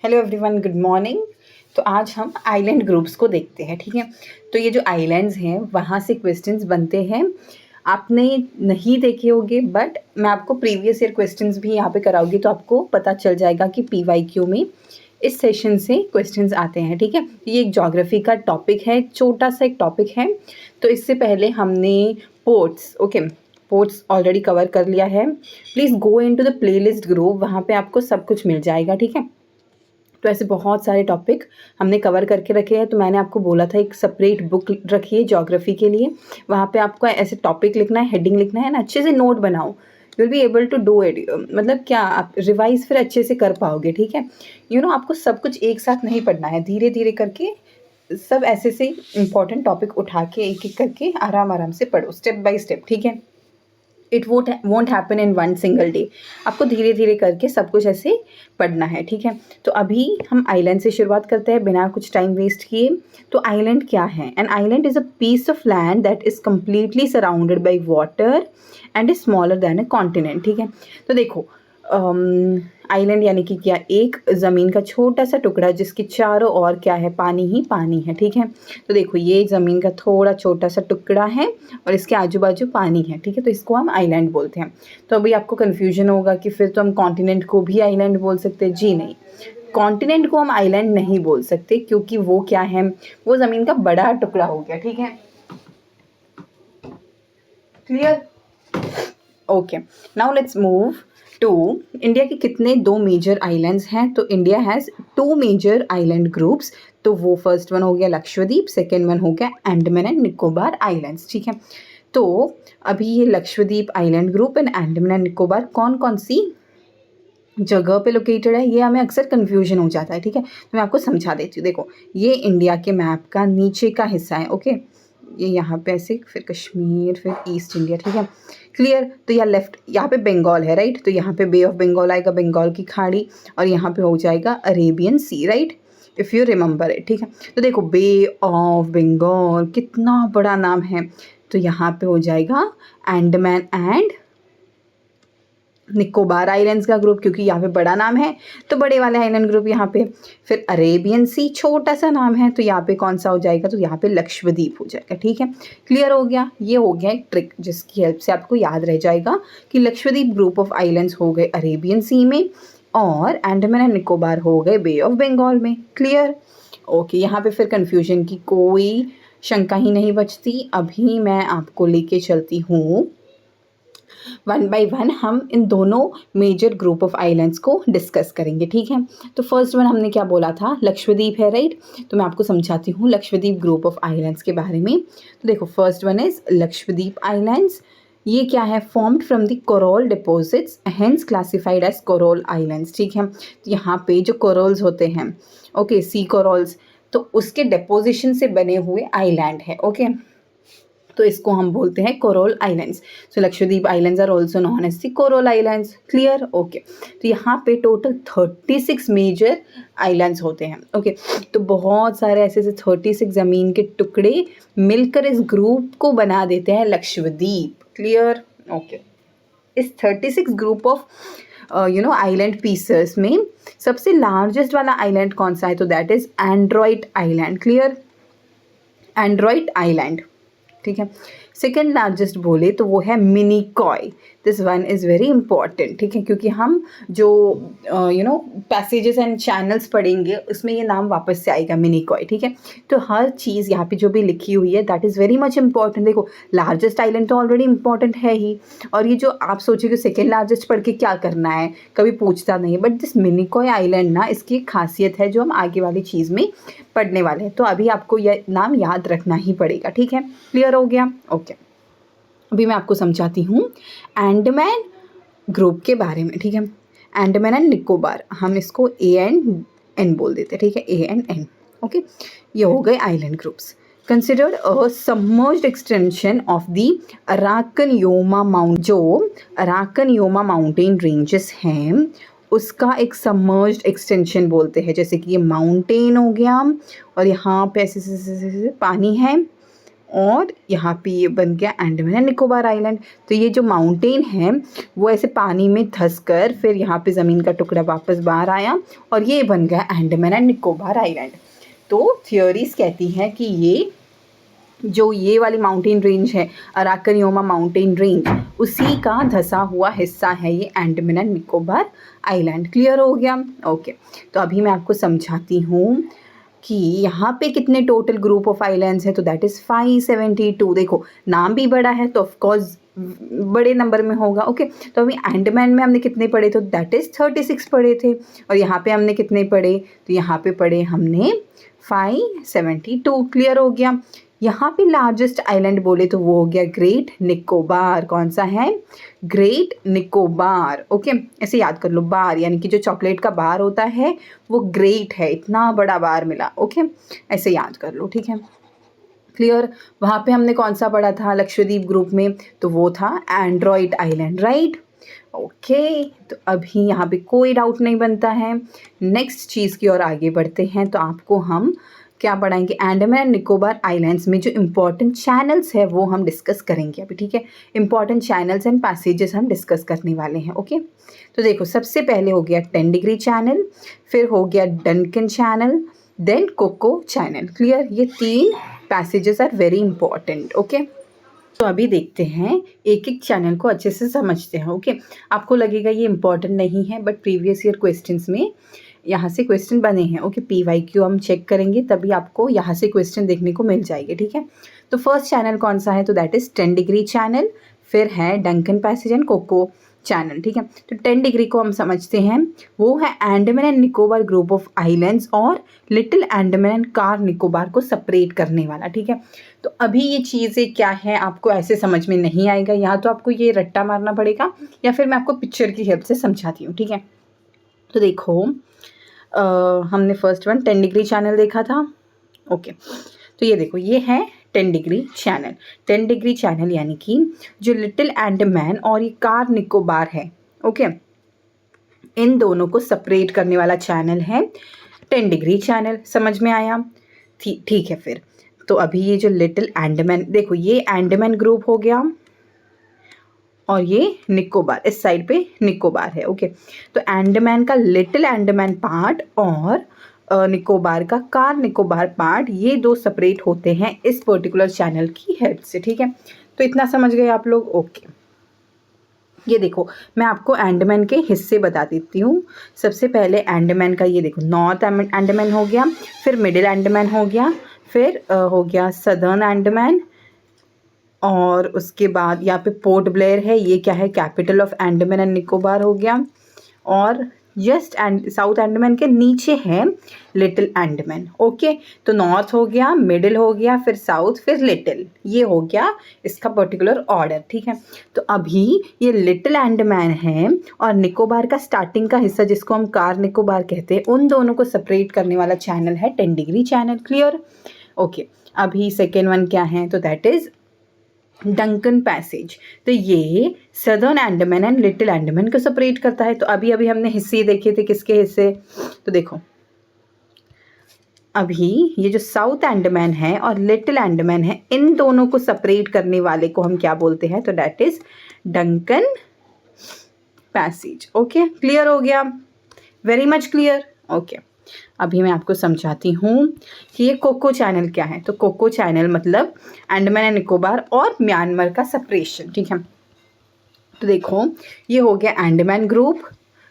Hello everyone, good morning. तो आज हम आइलैंड ग्रुप्स को देखते हैं, ठीक है। तो ये जो आइलैंड्स हैं वहाँ से क्वेश्चंस बनते हैं। आपने नहीं देखे होंगे बट मैं आपको प्रीवियस ईयर क्वेश्चंस भी यहाँ पे कराऊंगी, तो आपको पता चल जाएगा कि पीवाईक्यू में इस सेशन से क्वेश्चंस आते हैं, ठीक है। ये एक ज्योग्राफी का टॉपिक है, छोटा सा एक टॉपिक है। तो इससे पहले हमने पोर्ट्स पोर्ट्स ऑलरेडी कवर कर लिया है। Please go in to the playlist group, वहाँ पर आपको सब कुछ मिल जाएगा, ठीक है। तो ऐसे बहुत सारे टॉपिक हमने कवर करके रखे हैं। तो मैंने आपको बोला था एक सेपरेट बुक रखिए ज्योग्राफी के लिए, वहाँ पे आपको ऐसे टॉपिक लिखना है, हेडिंग लिखना है ना, अच्छे से नोट बनाओ। You will be able to do it, मतलब क्या आप रिवाइज फिर अच्छे से कर पाओगे, ठीक है। आपको सब कुछ एक साथ नहीं पढ़ना है, धीरे धीरे करके सब ऐसे से इंपॉर्टेंट टॉपिक उठा के एक एक करके आराम आराम से पढ़ो, स्टेप बाय स्टेप, ठीक है। It won't happen in one single day. आपको धीरे धीरे करके सब कुछ ऐसे पढ़ना है, ठीक है। तो अभी हम आइलैंड से शुरुआत करते हैं बिना कुछ टाइम वेस्ट किए। तो आइलैंड क्या है? An island is a piece of land that is completely surrounded by water and is smaller than a continent, ठीक है। तो देखो, आइलैंड यानी कि क्या? एक ज़मीन का छोटा सा टुकड़ा जिसके चारों ओर क्या है? पानी ही पानी है, ठीक है। तो देखो, ये ज़मीन का थोड़ा छोटा सा टुकड़ा है और इसके आजू बाजू पानी है, ठीक है। तो इसको हम आइलैंड बोलते हैं। तो अभी आपको कन्फ्यूजन होगा कि फिर तो हम कॉन्टिनेंट को भी आइलैंड बोल सकते हैं। जी नहीं, कॉन्टिनेंट को हम आइलैंड नहीं बोल सकते, क्योंकि वो क्या है? वो ज़मीन का बड़ा टुकड़ा हो गया, ठीक है। Clear? Okay, now let's move to India के कितने दो मेजर आइलैंड्स हैं। तो India has two major island groups. तो वो फर्स्ट वन हो गया लक्षद्वीप, सेकेंड वन हो गया अंडमान एंड निकोबार आइलैंड्स, ठीक है। तो अभी ये Lakshadweep island group and Andaman and Nicobar कौन कौन सी जगह पे लोकेटेड है, ये हमें अक्सर कन्फ्यूजन हो जाता है, ठीक है। तो मैं आपको समझा देती हूँ। देखो, ये इंडिया के मैप का नीचे का हिस्सा है, ओके। ये यहाँ पे ऐसे, फिर कश्मीर, फिर ईस्ट इंडिया, ठीक है। क्लियर? तो यहाँ लेफ्ट, यहाँ पे बंगाल है, राइट। तो यहाँ पे बे ऑफ बंगाल आएगा, बंगाल की खाड़ी, और यहाँ पे हो जाएगा Arabian Sea, right, if you remember it, ठीक है। तो देखो, बे ऑफ बंगाल कितना बड़ा नाम है। तो यहाँ पे हो जाएगा अंडमान एंड निकोबार आइलैंड्स का ग्रुप, क्योंकि यहाँ पे बड़ा नाम है तो बड़े वाले आइलैंड ग्रुप यहाँ पे। फिर अरेबियन सी छोटा सा नाम है, तो यहाँ पे कौन सा हो जाएगा? तो यहाँ पे लक्षद्वीप हो जाएगा, ठीक है। क्लियर हो गया? ये हो गया एक ट्रिक जिसकी हेल्प से आपको याद रह जाएगा कि लक्षद्वीप ग्रुप ऑफ आइलैंड्स हो गए अरेबियन सी में और अंडमान एंड निकोबार हो गए बे ऑफ बंगाल में। क्लियर? ओके, यहाँ पे फिर कन्फ्यूजन की कोई शंका ही नहीं बचती। अभी मैं आपको लेके चलती हूँ वन बाय वन, हम इन दोनों मेजर ग्रुप ऑफ आइलैंड्स को डिस्कस करेंगे, ठीक है। तो फर्स्ट वन हमने क्या बोला था? लक्षद्वीप है, राइट। तो मैं आपको समझाती हूँ लक्षद्वीप ग्रुप ऑफ आइलैंड्स के बारे में। तो देखो, first one is Lakshadweep islands. ये क्या है? Formed from the coral deposits, hence classified as coral islands, ठीक है। तो यहाँ पे जो कोरल्स होते हैं, ओके, सी कोरल्स, तो उसके डिपोजिशन से बने हुए आइलैंड है, ओके। तो इसको हम बोलते हैं coral islands. So Lakshadweep islands are also known as the coral islands. Clear? Okay. तो यहाँ पे टोटल 36 मेजर आइलैंड्स होते हैं, ओके। तो बहुत सारे ऐसे 36 ज़मीन के टुकड़े मिलकर इस ग्रुप को बना देते हैं लक्षद्वीप। क्लियर? ओके। इस 36 ग्रुप ऑफ आइलैंड पीसेस में सबसे लार्जेस्ट वाला आइलैंड कौन सा है? तो that is Android island. Clear? Android island, ठीक है। सेकेंड लार्जेस्ट बोले तो वो है Minicoy. This one is very important, ठीक है, क्योंकि हम जो पैसेजेस एंड चैनल्स पढ़ेंगे उसमें ये नाम वापस से आएगा, मिनिकॉय, ठीक है। तो हर चीज़ यहाँ पे जो भी लिखी हुई है that is very much important. देखो, लार्जेस्ट आइलैंड तो ऑलरेडी इंपॉर्टेंट है ही, और ये जो आप सोचोगे सेकेंड लार्जेस्ट पढ़ के क्या करना है, कभी पूछता नहीं है। बट दिस मिनिकॉय आइलैंड ना, इसकी एक खासियत है जो हम आगे वाली चीज़ में पढ़ने वाले हैं। तो अभी आपको यह नाम याद रखना ही पड़ेगा, ठीक है। क्लियर हो गया? ओके। अभी मैं आपको समझाती हूँ अंडमान ग्रुप के बारे में, ठीक है। अंडमान एंड निकोबार, हम इसको ए एंड एन बोल देते हैं, ठीक है, ए एंड एन, ओके। ये हो गए island groups. Considered a submerged extension of the Arakan Yoma mount. जो अराकन योमा माउंटेन रेंजेस हैं उसका एक सबमर्ज्ड एक्सटेंशन बोलते हैं। जैसे कि ये माउंटेन हो गया और यहाँ पे ऐसे पानी है, और यहाँ पे ये बन गया अंडमान एंड निकोबार आइलैंड। तो ये जो माउंटेन है वो ऐसे पानी में धंस कर फिर यहाँ पे ज़मीन का टुकड़ा वापस बाहर आया और ये बन गया अंडमान एंड निकोबार आइलैंड। तो थियोरीज कहती हैं कि ये जो ये वाली माउंटेन रेंज है अराकनियोमा माउंटेन रेंज, उसी का धंसा हुआ हिस्सा है ये Andaman and Nicobar island. Clear हो गया? ओके। तो अभी मैं आपको समझाती हूँ कि यहाँ पे कितने टोटल ग्रुप ऑफ आइलैंड्स हैं। तो दैट इज़ 572। देखो नाम भी बड़ा है तो ऑफकोर्स बड़े नंबर में होगा। ओके। तो अभी अंडमान में हमने कितने पढ़े? तो दैट इज़ 36 पढ़े थे। और यहाँ पे हमने कितने पढ़े? तो यहाँ पे पढ़े हमने 572। क्लियर हो गया? यहाँ पे लार्जेस्ट आइलैंड बोले तो वो हो गया ग्रेट निकोबार। कौन सा है? ग्रेट निकोबार। ओके, ऐसे याद कर लो, बार यानी कि जो चॉकलेट का बार होता है वो ग्रेट है, इतना बड़ा बार मिला। ओके, ऐसे याद कर लो, ठीक है। क्लियर? वहाँ पे हमने कौन सा पढ़ा था लक्षद्वीप ग्रुप में? तो वो था एंड्रॉइड आइलैंड, राइट? ओके, तो अभी यहाँ पे कोई डाउट नहीं बनता है। नेक्स्ट चीज़ की ओर आगे बढ़ते हैं। तो आपको हम क्या पढ़ाएंगे? अंडमान एंड निकोबार आइलैंड्स में जो इम्पॉर्टेंट चैनल्स है वो हम डिस्कस करेंगे अभी, ठीक है। इम्पॉर्टेंट चैनल्स एंड पैसेजेस हम डिस्कस करने वाले हैं। ओके, तो देखो सबसे पहले हो गया 10 डिग्री चैनल, फिर हो गया Duncan channel, then Coco channel. Clear? ये 3 passages are very important. Okay, तो अभी देखते हैं, एक एक चैनल को अच्छे से समझते हैं। ओके, आपको लगेगा ये इंपॉर्टेंट नहीं है, बट प्रीवियस ईयर क्वेश्चंस में यहाँ से क्वेश्चन बने हैं। ओके, PYQ हम चेक करेंगे तभी आपको यहाँ से क्वेश्चन देखने को मिल जाएंगे, ठीक है। तो फर्स्ट चैनल कौन सा है? तो दैट इज़ 10 डिग्री चैनल, फिर है Duncan passage and Coco channel, ठीक है। तो 10 डिग्री को हम समझते हैं, वो है Andaman and Nicobar group of islands और लिटिल अंडमान एंड कार निकोबार को सेपरेट करने वाला, ठीक है। तो अभी ये चीज़ें क्या है आपको ऐसे समझ में नहीं आएगा, या तो आपको ये रट्टा मारना पड़ेगा या फिर मैं आपको पिक्चर की हेल्प से समझाती हूँ, ठीक है। तो देखो हमने फर्स्ट वन 10 डिग्री चैनल देखा था। ओके, तो ये देखो ये है 10 डिग्री चैनल। 10 डिग्री चैनल यानी कि जो लिटिल अंडमान और ये कार निकोबार है, ओके, इन दोनों को सेपरेट करने वाला चैनल है 10 डिग्री चैनल। समझ में आया? ठीक है। फिर तो अभी ये जो लिटिल अंडमान, देखो ये अंडमान ग्रुप हो गया और ये निकोबार, इस साइड पे निकोबार है। ओके, तो अंडमान का लिटिल अंडमान पार्ट और निकोबार का कार निकोबार पार्ट, ये दो सेपरेट होते हैं इस पर्टिकुलर चैनल की हेल्प से, ठीक है। तो इतना समझ गए आप लोग? ओके, ये देखो मैं आपको अंडमान के हिस्से बता देती हूँ। सबसे पहले अंडमान का ये देखो नॉर्थ अंडमान हो गया, फिर मिडिल अंडमान हो गया, फिर हो गया सदर्न अंडमान, और उसके बाद यहाँ पे पोर्ट ब्लेयर है, ये क्या है? Capital of Andaman and Nicobar हो गया। और जस्ट साउथ अंडमान के नीचे है लिटिल अंडमान। ओके, तो नॉर्थ हो गया, मिडिल हो गया, फिर साउथ, फिर लिटिल, ये हो गया इसका पर्टिकुलर ऑर्डर, ठीक है। तो अभी ये लिटिल अंडमान है और निकोबार का स्टार्टिंग का हिस्सा जिसको हम कार निकोबार कहते हैं, उन दोनों को सेपरेट करने वाला चैनल है 10 डिग्री चैनल। क्लियर? ओके, अभी सेकेंड वन क्या है? तो दैट इज़ डंकन पैसेज। तो ये southern Andaman and little Andaman को सेपरेट करता है। तो अभी अभी हमने हिस्से देखे थे, किसके हिस्से? तो देखो अभी ये जो साउथ अंडमान है और लिटिल अंडमान है, इन दोनों को सेपरेट करने वाले को हम क्या बोलते हैं? तो that is Duncan passage. Okay, clear हो गया? Very much clear. ओके, अभी मैं आपको समझाती हूँ कि ये कोको चैनल क्या है। तो कोको चैनल मतलब अंडमान एंड निकोबार और म्यांमार का सेपरेशन, ठीक है। तो देखो ये हो गया अंडमान ग्रुप,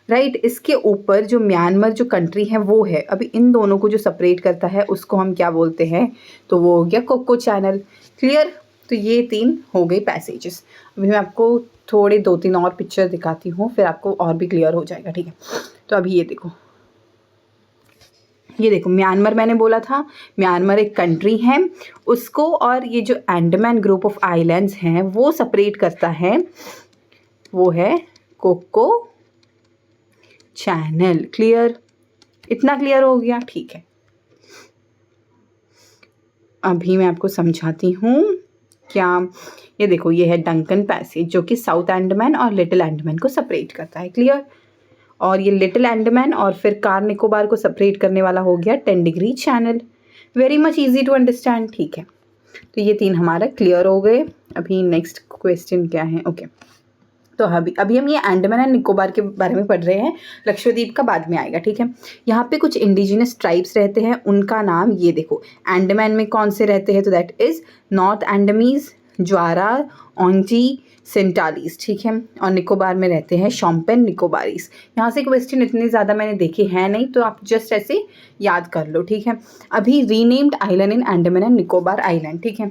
राइट। इसके ऊपर जो म्यांमार जो कंट्री है वो है। अभी इन दोनों को जो सेपरेट करता है उसको हम क्या बोलते हैं? तो वो हो गया कोको चैनल। क्लियर? तो ये 3 हो गई पैसेजेस। अभी मैं आपको थोड़े 2-3 और पिक्चर दिखाती हूँ, फिर आपको और भी क्लियर हो जाएगा, ठीक है। तो अभी ये देखो, ये देखो म्यांमार मैंने बोला था, म्यांमार एक कंट्री है, उसको और ये जो अंडमान ग्रुप ऑफ आइलैंड्स हैं वो सेपरेट करता है, वो है कोको चैनल। क्लियर? इतना क्लियर हो गया? ठीक है। अभी मैं आपको समझाती हूँ क्या। ये देखो ये है डंकन पैसेज जो कि साउथ अंडमान और लिटिल अंडमान को सेपरेट करता है। क्लियर? और ये लिटिल अंडमान और फिर कार निकोबार को सेपरेट करने वाला हो गया 10 degree channel. Very much easy to understand, ठीक है। तो ये 3 हमारा क्लियर हो गए। अभी नेक्स्ट क्वेश्चन क्या है? ओके, तो अभी हम ये अंडमान एंड निकोबार के बारे में पढ़ रहे हैं, लक्षद्वीप का बाद में आएगा, ठीक है। यहाँ पे कुछ इंडिजिनस ट्राइब्स रहते हैं, उनका नाम ये देखो। अंडमान में कौन से रहते हैं? तो दैट इज़ नॉर्थ अंडमीज, ज्वारा, ओंजी, सेंटालीस, ठीक है। और निकोबार में रहते हैं शोम्पेन निकोबारीज। यहाँ से क्वेश्चन इतने ज़्यादा मैंने देखे हैं नहीं, तो आप जस्ट ऐसे याद कर लो, ठीक है। अभी renamed island in Andaman and Nicobar island, ठीक है।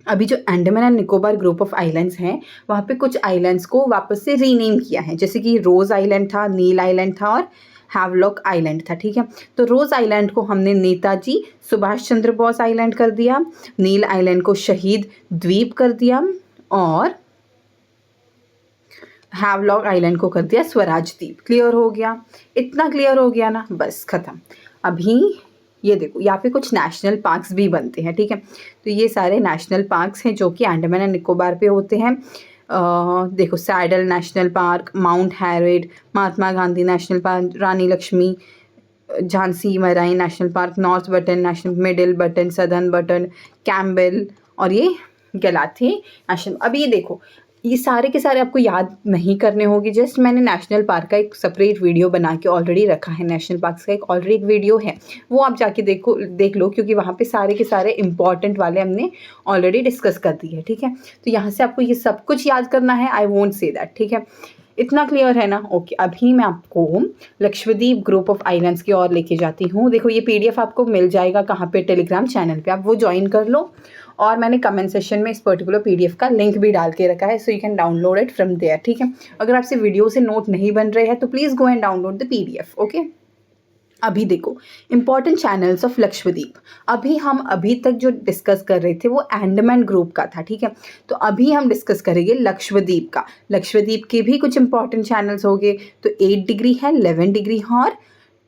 अभी जो Andaman and Nicobar group of islands हैं, वहाँ पे कुछ आइलैंड्स को वापस से रीनेम किया है, जैसे कि रोज़ आइलैंड था, नील आइलैंड था और हैवलॉक आइलैंड था, ठीक है। तो रोज़ आइलैंड को हमने नेताजी सुभाष चंद्र बोस आइलैंड कर दिया, नील आइलैंड को शहीद द्वीप कर दिया और हैवलॉक आइलैंड को कर दिया स्वराज द्वीप। क्लियर हो गया? इतना क्लियर हो गया ना, बस ख़त्म। अभी ये देखो, यहाँ पे कुछ नेशनल पार्क्स भी बनते हैं, ठीक है। तो ये सारे नेशनल पार्क्स हैं जो कि अंडमान एंड निकोबार पे होते हैं। देखो, Saddle National Park, Mount Harriet, Mahatma Gandhi National Park, Rani Lakshmi, Jhansi Marine National Park, North Button National, Middle Button, Southern Button, Campbell और ये गलाथे नेशनल। अब ये देखो, ये सारे के सारे आपको याद नहीं करने होंगे, जस्ट मैंने नेशनल पार्क का एक सेपरेट वीडियो बना के ऑलरेडी रखा है। नेशनल पार्क्स का एक ऑलरेडी एक वीडियो है, वो आप जाके देख लो, क्योंकि वहाँ पे सारे के सारे इंपॉर्टेंट वाले हमने ऑलरेडी डिस्कस कर दिए, ठीक है। तो यहाँ से आपको ये सब कुछ याद करना है, आई वोंट से दैट, ठीक है। इतना क्लियर है ना? ओके, अभी मैं आपको लक्षद्वीप ग्रुप ऑफ आइलैंड्स की ओर लेके जाती हूँ। देखो, ये PDF आपको मिल जाएगा कहाँ पे? टेलीग्राम चैनल पे, आप वो ज्वाइन कर लो। और मैंने कमेंट सेक्शन में इस पर्टिकुलर PDF का लिंक भी डाल के रखा है, so you can download it from there, ठीक है। अगर आपसे वीडियो से नोट नहीं बन रहे हैं तो please go and download the PDF, okay. अभी देखो, इंपॉर्टेंट चैनल्स ऑफ लक्षद्वीप। अभी तक जो डिस्कस कर रहे थे वो अंडमान ग्रुप का था, ठीक है। तो अभी हम डिस्कस करेंगे लक्षद्वीप का। लक्षद्वीप के भी कुछ इंपॉर्टेंट चैनल्स हो गए। तो 8 डिग्री है, 11 डिग्री है और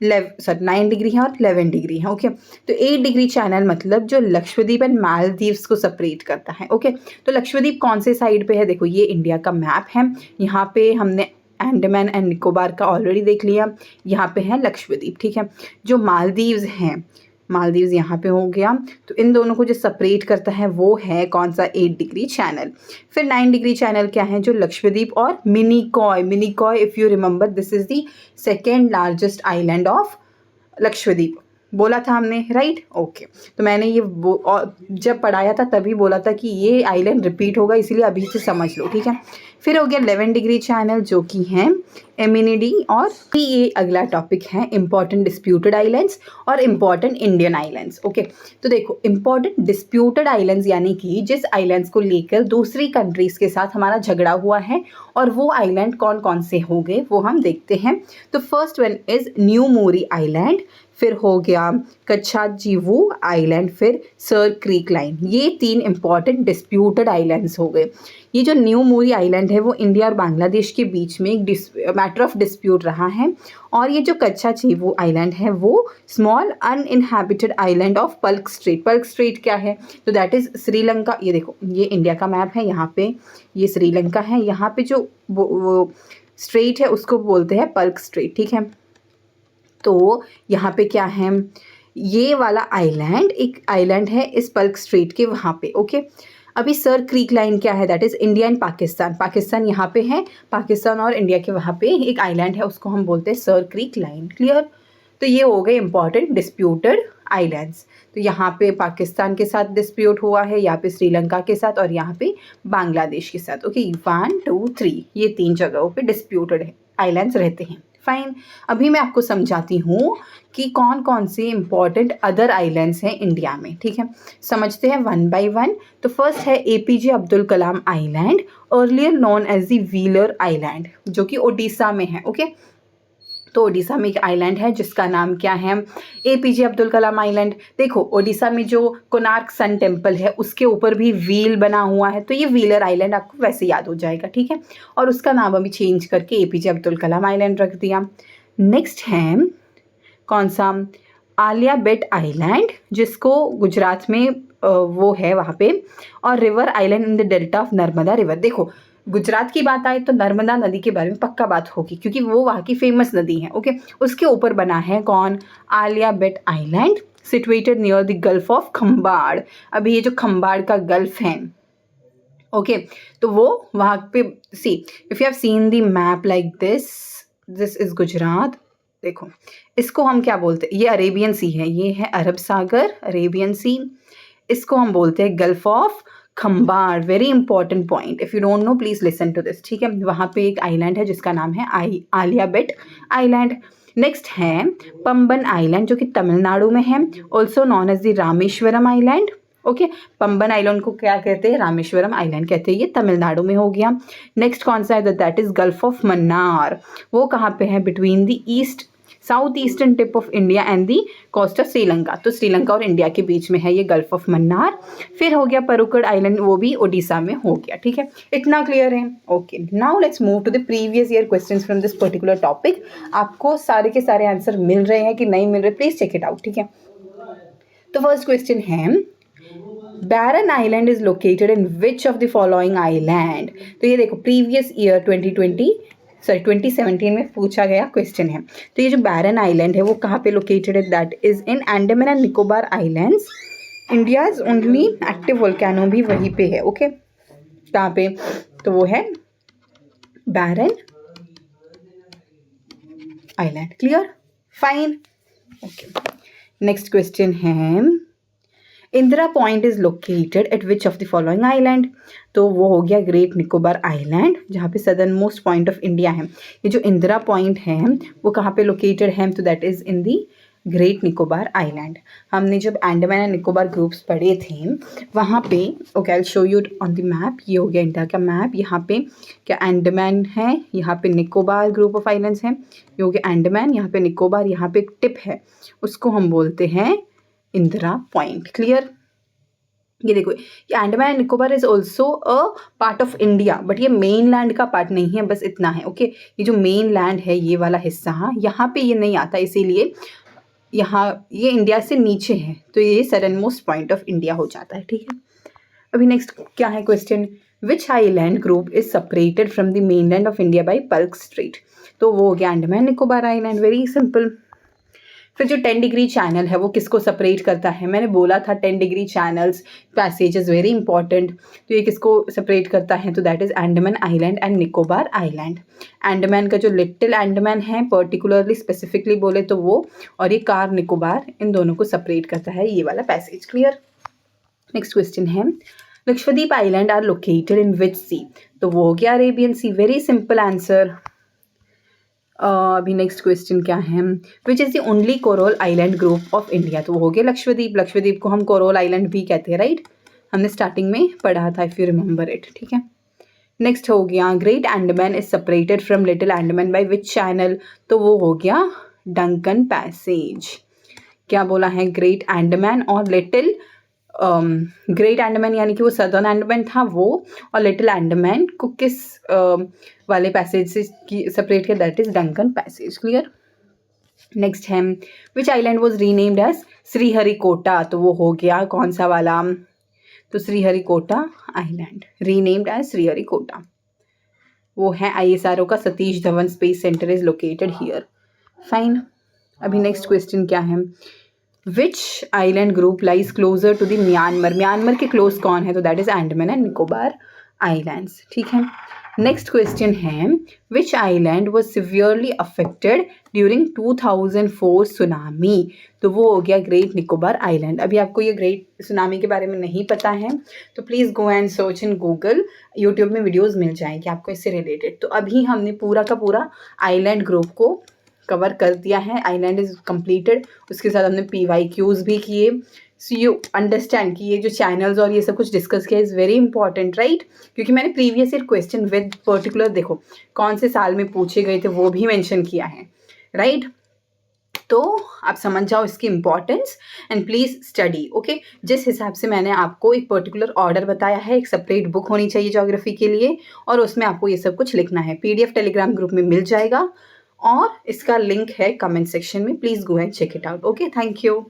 9 डिग्री है और 11 डिग्री है, ओके। तो 8 डिग्री चैनल मतलब जो लक्षद्वीप एंड मालदीव्स को सेपरेट करता है, ओके। तो लक्षद्वीप कौन से साइड पे है? देखो, ये इंडिया का मैप है। यहाँ पे हमने अंडमान एंड निकोबार का ऑलरेडी देख लिया, यहाँ पे है लक्षद्वीप, ठीक है। जो मालदीव्स हैं, मालदीव्स यहाँ पे हो गया। तो इन दोनों को जो सेपरेट करता है वो है कौन सा? 8 डिग्री चैनल। फिर 9 डिग्री चैनल क्या है? जो लक्षद्वीप और Minicoy, if you remember, this is the second largest island of Lakshadweep, बोला था हमने, राइट? ओके। तो मैंने ये जब पढ़ाया था तभी बोला था कि ये आइलैंड रिपीट होगा, इसीलिए अभी से समझ लो, ठीक है। फिर हो गया 11 डिग्री चैनल, जो कि हैं एमिनिडी। और ये अगला टॉपिक है इंपॉर्टेंट डिस्प्यूटेड आइलैंड्स और इंपॉर्टेंट इंडियन आइलैंड्स, ओके। तो देखो, इंपॉर्टेंट डिस्प्यूटेड आइलैंड्स यानी कि जिस आइलैंड्स को लेकर दूसरी कंट्रीज़ के साथ हमारा झगड़ा हुआ है, और वो आइलैंड कौन कौन से हो गए वो हम देखते हैं। तो first one is new Mori island, फिर हो गया कच्छाजीवू आइलैंड, फिर सर क्रीक लाइन। ये 3 इंपॉर्टेंट डिस्प्यूटेड आइलैंड्स हो गए। ये जो न्यू मोरी आइलैंड है वो इंडिया और बांग्लादेश के बीच में एक मैटर ऑफ डिस्प्यूट रहा है। और ये जो कच्छाजीवू आइलैंड है वो small uninhabited island of Palk Strait. Palk Strait क्या है? तो दैट इज़ श्रीलंका। ये देखो, ये इंडिया का मैप है, यहाँ पे ये श्रीलंका है, यहाँ पे जो वो स्ट्रेट है उसको बोलते हैं पल्क स्ट्रेट, ठीक है। तो यहाँ पे क्या है? ये वाला आइलैंड एक आइलैंड है इस पल्क स्ट्रेट के वहाँ पे, ओके। अभी सर क्रीक लाइन क्या है? That is India and Pakistan. Pakistan यहाँ पे है, पाकिस्तान और इंडिया के वहाँ पे एक आइलैंड है, उसको हम बोलते हैं सर क्रीक लाइन। क्लियर? तो ये हो गए इंपॉर्टेंट डिस्प्यूटेड आइलैंड्स। तो यहाँ पे पाकिस्तान के साथ डिस्प्यूट हुआ है, यहाँ पे श्रीलंका के साथ और यहाँ पे बांग्लादेश के साथ, ओके। 1 2 3 ये 3 जगहों पे डिस्प्यूटेड आइलैंड्स रहते हैं। फाइन। अभी मैं आपको समझाती हूँ कि कौन कौन से इंपॉर्टेंट अदर आइलैंड्स हैं इंडिया में, ठीक है। समझते हैं 1 बाय 1। तो फर्स्ट है APJ Abdul Kalam island, earlier known as the Wheeler island, जो कि ओडिशा में है, ओके। तो ओडिशा में एक आइलैंड है जिसका नाम क्या है? APJ Abdul Kalam island. देखो, ओडिशा में जो कोणार्क सन टेम्पल है उसके ऊपर भी व्हील बना हुआ है, तो ये व्हीलर आइलैंड आपको वैसे याद हो जाएगा, ठीक है। और उसका नाम अभी चेंज करके APJ अब्दुल कलाम आइलैंड रख दिया। नेक्स्ट है कौन सा? आलिया बेट आइलैंड, जिसको गुजरात में वो है वहाँ पे। और river island in the delta of Narmada river. देखो, गुजरात की बात आए तो नर्मदा नदी के बारे में पक्का बात होगी, क्योंकि वो वहाँ की फेमस नदी है, ओके। उसके ऊपर बना है कौन? Aliya Bet island. Situated near the gulf of Khambhat. अभी ये जो खम्बाड़ का गल्फ है, ओके, तो वो वहाँ पे, see if you have seen the map like this is Gujarat. देखो इसको हम क्या बोलते हैं, ये अरेबियन सी है, ये है अरब सागर, अरेबियन सी। इसको हम बोलते हैं gulf of Khambhat. Very important point, if you don't know please listen to this, ठीक है। वहाँ पे एक आइलैंड है जिसका नाम है आलिया भट्ट आइलैंड। नेक्स्ट है पंबन आइलैंड जो कि तमिलनाडु में है, also known as the Rameswaram island. Okay, Pamban island को क्या कहते हैं, रामेश्वरम आइलैंड कहते हैं, ये तमिलनाडु में हो गया। नेक्स्ट कौन सा है, that is gulf of Mannar. वो कहाँ पे है, between the south eastern tip of India and the coast of Sri Lanka. तो श्रीलंका और इंडिया के बीच में है ये गल्फ ऑफ मन्नार। फिर हो गया परुकड़ आइलैंड, वो भी ओडिशा में हो गया, ठीक है। इतना क्लियर है, okay. Now let's move to the previous year questions from this particular topic. आपको सारे के सारे आंसर मिल रहे हैं कि नहीं मिल रहे, प्लीज चेक इट आउट, ठीक है। तो फर्स्ट क्वेश्चन है Barren island is located in which of the following island. तो ये देखो प्रीवियस ईयर 2017 में पूछा गया क्वेश्चन है। तो ये जो बैरन आइलैंड है वो कहाँ पे लोकेटेड है, that is in Andaman and Nicobar islands. India's only active volcano भी वहीं पे है, ओके। कहाँ पे, तो वो है Barren island. Clear, fine, okay. Next question है Indira point is located at which of the following island. तो वो हो गया ग्रेट निकोबार आइलैंड, जहाँ पे southern most point of India है। ये जो इंदिरा पॉइंट है वो कहाँ पे लोकेटेड है, तो that is in the great Nicobar island. हमने जब अंडमान एंड निकोबार ग्रुप्स पढ़े थे वहाँ पे, okay I will show you on the map. ये हो गया इंडिया का मैप। यहाँ पे क्या अंडमान है, यहाँ पे निकोबार ग्रुप ऑफ आइलैंड्स हैं। ये हो गया अंडमान, यहाँ पे निकोबार, यहाँ पे एक टिप है, उसको हम बोलते हैं इंदिरा पॉइंट। क्लियर, ये देखो ये Andaman and Nicobar is also a part of India, but ये मेन लैंड का पार्ट नहीं है, बस इतना है, ओके। ये जो मेन लैंड है ये वाला हिस्सा यहाँ पे ये नहीं आता, इसीलिए यहाँ ये इंडिया से नीचे है, तो ये southern most point of India हो जाता है, ठीक है। अभी नेक्स्ट क्या है question, which island group is separated from the main land of India by Palk strait. तो वो हो गया Andaman Nicobar island, very simple. फिर जो 10 डिग्री चैनल है वो किसको सेपरेट करता है, मैंने बोला था 10 degree channels passages very important. तो ये किसको सेपरेट करता है, तो that is Andaman island and Nicobar island. Andaman का जो लिटिल अंडमान है पर्टिकुलरली स्पेसिफिकली बोले तो वो, और ये कार निकोबार, इन दोनों को सेपरेट करता है ये वाला पैसेज। क्लियर, नेक्स्ट क्वेश्चन है Lakshadweep island are located in which sea. तो वो हो गया Arabian sea, very simple answer. अभी नेक्स्ट क्वेश्चन क्या है, which is the only coral island group of India. तो वो हो गया लक्षद्वीप। लक्षद्वीप को हम कोरल आइलैंड भी कहते हैं, राइट, हमने स्टार्टिंग में पढ़ा था, इफ़ यू रिमेंबर इट, ठीक है। नेक्स्ट हो गया great Andaman is separated from little Andaman by which channel. तो वो हो गया डंकन पैसेज। क्या बोला है, ग्रेट अंडमान और लिटिल ग्रेट अंडमान यानी कि वो सदर्न अंडमान था वो, और लिटिल अंडमान को किस वाले पैसेज से सेपरेट किया, that is Duncan passage. Clear, next है which island was renamed as Sriharikota. तो वो हो गया कौन सा वाला, तो Sriharikota island renamed as Sriharikota. वो है ISRO का Satish Dhawan space centre is located here, fine. अभी नेक्स्ट क्वेश्चन क्या है, which island group lies closer to the Myanmar. Myanmar के क्लोज कौन है, तो that is Andaman and Nicobar islands, ठीक है। नेक्स्ट क्वेश्चन है which island was severely affected during 2004 tsunami. तो वो हो गया ग्रेट निकोबार आइलैंड। अभी आपको ये ग्रेट सुनामी के बारे में नहीं पता है तो please go and search in Google, YouTube में वीडियोज़ मिल जाएंगे आपको इससे रिलेटेड। तो अभी हमने पूरा का पूरा आइलैंड ग्रुप को कवर कर दिया है, आइलैंड इज कम्प्लीटेड। उसके साथ हमने PYQs भी किए, सो यू अंडरस्टैंड कि ये जो चैनल्स और ये सब कुछ डिस्कस किया इज़ वेरी इंपॉर्टेंट, राइट। क्योंकि मैंने previous year question with particular देखो कौन से साल में पूछे गए थे वो भी मेंशन किया है, राइट। तो आप समझ जाओ इसकी importance and please study, okay. जिस हिसाब से मैंने आपको एक पर्टिकुलर ऑर्डर बताया है, एक सेपरेट बुक होनी चाहिए ज्योग्राफी के लिए, और उसमें आपको ये सब कुछ लिखना है। PDF टेलीग्राम ग्रुप में मिल जाएगा और इसका लिंक है कमेंट सेक्शन में, please go and check it out, okay. Thank you.